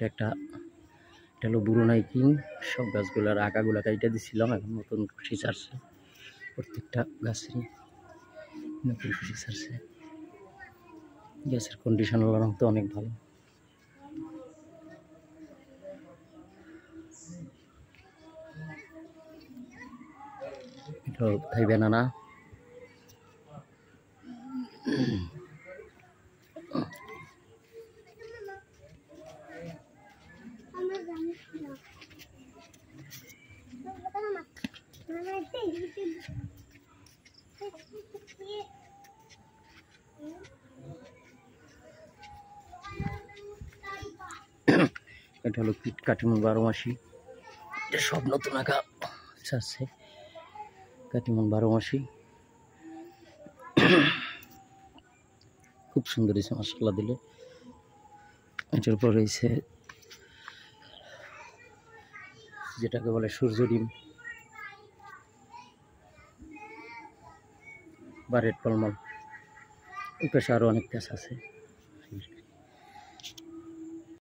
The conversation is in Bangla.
এটা হলো ব্রুনাই কিং। সব গাছগুলার আগাগুলা কাইটা দিছিলাম, এখন নতুন খুশি ছাড়ছে, প্রত্যেকটা গাছেরই নতুন খুশি ছাড়ছে। গাছের কন্ডিশন তো অনেক ভালো। এটা থাই বেনানা, এটা হলো কাটিমন 12 মাসি। এটা সব নতুন আঁকা ছাড়ছে, কাটিমন 12 মাসি। খুব সুন্দর হয়েছে মাশাআল্লাহ দিলে। এটার উপর রয়েছে যেটাকে বলে সূর্য ডিম বা রেড পলমল। এই পাশে আরো অনেক গাছ আছে।